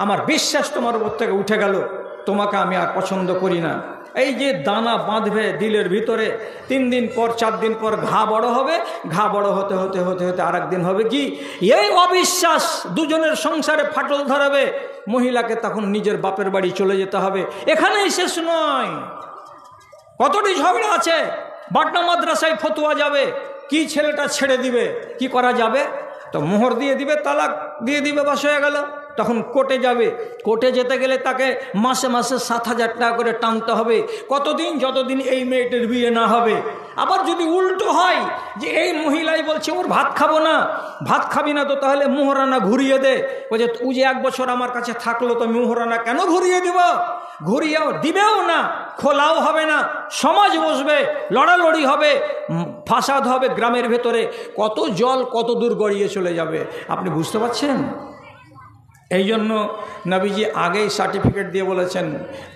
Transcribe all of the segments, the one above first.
আমার বিশ্বাস তোমার উপর থেকে উঠে গেল, তোমাকে আমি আর পছন্দ করি না। এই যে দানা বাঁধবে দিলের ভিতরে, 3 দিন পর 4 দিন পর ঘা বড় হবে, ঘা বড় হতে হতে হতে হতে আর একদিন হবে কি, এই অবিশ্বাস দুজনের সংসারে ফাটল ধরাবে। মহিলাকে তখন নিজের বাপের বাড়ি চলে যেতে হবে। এখানেই শেষ নয়, কতটি ঝগড়া আছে। বাটনা মাদ্রাসায় ফতোয়া যাবে, কি ছেলেটা ছেড়ে দিবে, কি করা যাবে? তো মোহর দিয়ে দিবে, তালাক দিয়ে দিবে, বাস হয়ে গেল। তখন কোর্টে যাবে, কোর্টে যেতে গেলে তাকে মাসে মাসে 7,000 টাকা করে টানতে হবে। কতদিন? যতদিন এই মেয়েটির বিয়ে না হবে। আবার যদি উল্টো হয় যে এই মহিলাই বলছে ওর ভাত খাবো না, ভাত খাবি না তো তাহলে মোহরানা ঘুরিয়ে দে, ও যে 1 বছর আমার কাছে থাকলো তো মোহরানা কেন ঘুরিয়ে দিব? ঘুরিয়েও দিবেও না, খোলাও হবে না, সমাজ বসবে, লড়ালড়ি হবে, ফাসাদ হবে গ্রামের ভেতরে। কত জল কত দূর গড়িয়ে চলে যাবে, আপনি বুঝতে পারছেন? এই জন্য নবীজি আগেই সার্টিফিকেট দিয়ে বলেছেন,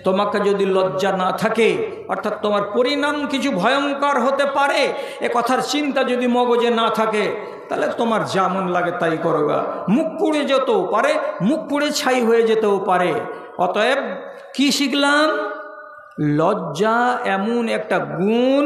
তোমাকে যদি লজ্জা না থাকে, অর্থাৎ তোমার পরিণাম কিছু ভয়ঙ্কর হতে পারে, এ কথার চিন্তা যদি মগজে না থাকে, তাহলে তোমার যেমন লাগে তাই করবা। মুখ পুড়ে যেতেও পারে, মুখ পুড়ে ছাই হয়ে যেতেও পারে। অতএব কি শিখলাম? লজ্জা এমন একটা গুণ,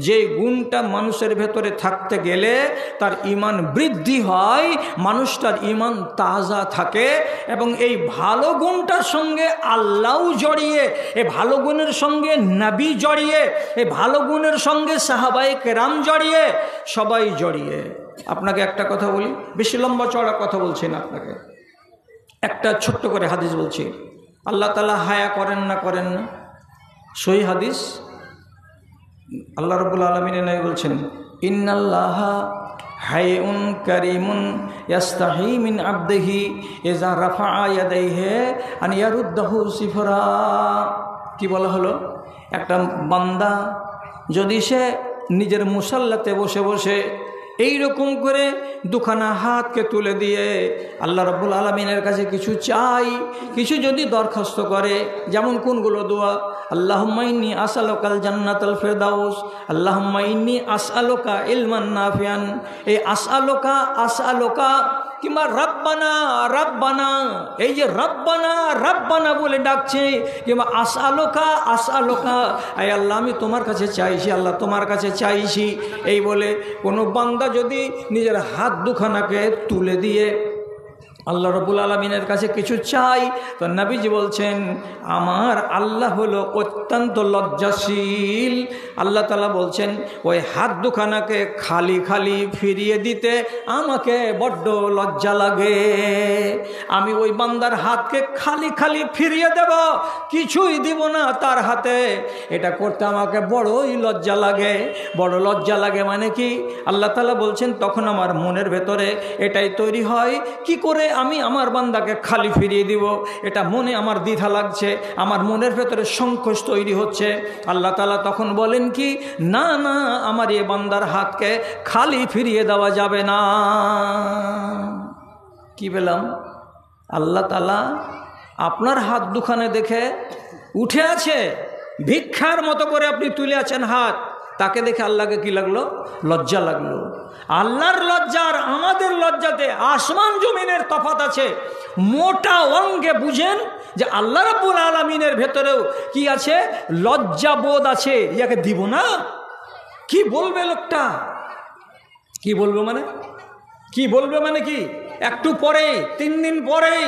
যে গুণটা মানুষের ভেতরে থাকতে গেলে তার ঈমান বৃদ্ধি হয়, মানুষটার ঈমান তাজা থাকে। এবং এই ভালো গুণটার সঙ্গে আল্লাহও জড়িয়ে, এই ভালো গুণের সঙ্গে নবী জড়িয়ে, এই ভালো গুণের সঙ্গে সাহাবায়ে কেরাম জড়িয়ে, সবাই জড়িয়ে। আপনাকে একটা কথা বলি, বেশি লম্বা চড়া কথা বলছি না, আপনাকে একটা ছোট্ট করে হাদিস বলছি। আল্লাহ তাআলা হায়া করেন না, করেন না? সহিহ হাদিস, আল্লাহ রাব্বুল আলামিন নবী বলছেন, ইন্নাল্লাহা হায়ুন কারীমুন ইস্তাহি মিন আবদিহি ইযা রাফা'a ইয়াদাইহি আন ইয়ারুদ্দাহু সিফরা। কি বলা হলো? একটা বান্দা যদি সে নিজের মুসাল্লাতে বসে বসে এই রকম করে দুখানা হাতকে তুলে দিয়ে আল্লাহ রাব্বুল আলামিনের কাছে কিছু চাই, কিছু যদি দরখাস্ত করে, যেমন কোনগুলো দোয়া? আল্লাহুম্মা ইন্নী আসআলুকাল জান্নাতাল ফিরদাউস, আল্লাহুম্মা ইন্নী আসআলুকা ইলমান নাফিআন। এই আসআলুকা, আসআলুকা কিংবা রব্বানা, রব্বানা, এই যে রব্বানা রব্বানা বলে ডাকছে, কিংবা আসআলুকা, আসআলুকা, আয় আল্লাহ আমি তোমার কাছে চাইছি, আল্লাহ তোমার কাছে চাইছি, এই বলে কোনো বান্দা যদি নিজের হাত দুখানাকে তুলে দিয়ে আল্লাহ রাব্বুল আলামিনের কাছে কিছু চাই, তো নবীজি বলছেন, আমার আল্লাহ হলো অত্যন্ত লজ্জাশীল। আল্লাহ তাআলা বলছেন, ওই হাত দুখানাকে খালি খালি ফিরিয়ে দিতে আমাকে বড্ড লজ্জা লাগে। আমি ওই বান্দার হাতকে খালি খালি ফিরিয়ে দেব, কিছুই দিব না তার হাতে, এটা করতে আমাকে বড়ই লজ্জা লাগে। বড় লজ্জা লাগে মানে কি? আল্লাহ তাআলা বলছেন, তখন আমার মনের ভেতরে এটাই তৈরি হয়, কি করে আমি আমার বান্দাকে খালি ফিরিয়ে দিব, এটা মনে আমার দ্বিধা লাগছে, আমার মনের ভেতরে সংকোচ তৈরি হচ্ছে। আল্লাহ তাআলা তখন বলেন কি, না না, আমার এই বান্দার হাতকে খালি ফিরিয়ে দেওয়া যাবে না। কি পেলাম? আল্লাহ তাআলা আপনার হাত দুখানে দেখে উঠে আছে, ভিক্ষার মতো করে আপনি তুলে আছেন হাত, তাকে দেখে আল্লাহকে কি লাগলো? লজ্জা লাগলো। আল্লাহর লজ্জা আর আমাদের লজ্জাতে আসমান জমিনের তফাৎ আছে। মোটা অঙ্গে বুঝেন যে আল্লাহ রাব্বুল আলামিনের ভেতরেও কি আছে? লজ্জাবোধ আছে। ইয়াকে দিব না, কি বলবে লোকটা? কি বলবে মানে? কি বলবে মানে কি? একটু পরেই, 3 দিন পরেই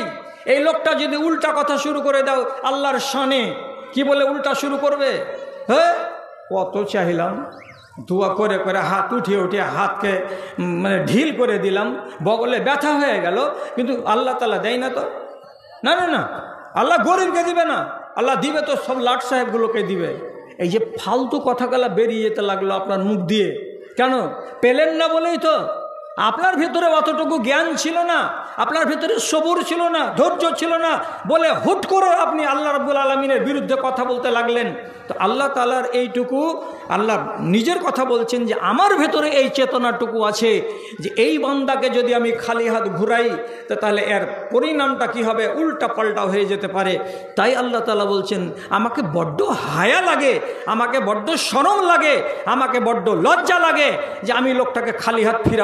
এই লোকটা যদি উল্টা কথা শুরু করে দাও আল্লাহর শানে, কি বলে উল্টা শুরু করবে? হ্যাঁ, কত চাইলাম, দোয়া করে করে হাত উঠিয়ে উঠিয়ে হাতকে মানে ঢিল করে দিলাম, বগলে ব্যথা হয়ে গেল, কিন্তু আল্লাহ তাআলা দেয় না তো। না না না, আল্লাহ গরিবকে দিবে না, আল্লাহ দিবে তো সব লাট সাহেবগুলোকে দিবে। এই যে ফালতু কথাগুলো বেরিয়ে যেতে লাগলো আপনার মুখ দিয়ে, কেন? পেলেন না বলেই তো। আপনার ভিতরে অতটুকু জ্ঞান ছিল না, আপনার ভিতরে সবুর ছিল না, ধৈর্য ছিল না, বলে হুট করে আপনি আল্লাহ রাব্বুল আলামিনের বিরুদ্ধে কথা বলতে লাগলেন। তো আল্লাহ তাআলার এইটুকু, আল্লাহ নিজের কথা বলছেন যে আমার ভেতরে এই চেতনাটুকু আছে যে এই বান্দাকে যদি আমি খালি হাত ঘুরাই তো তাহলে এর পরিণামটা কি হবে? উল্টা পাল্টা হয়ে যেতে পারে। তাই আল্লাহ তাআলা বলছেন, আমাকে বড্ড হায়া লাগে, আমাকে বড্ড শরম লাগে, আমাকে বড্ড লজ্জা লাগে যে আমি লোকটাকে খালি হাত ফিরা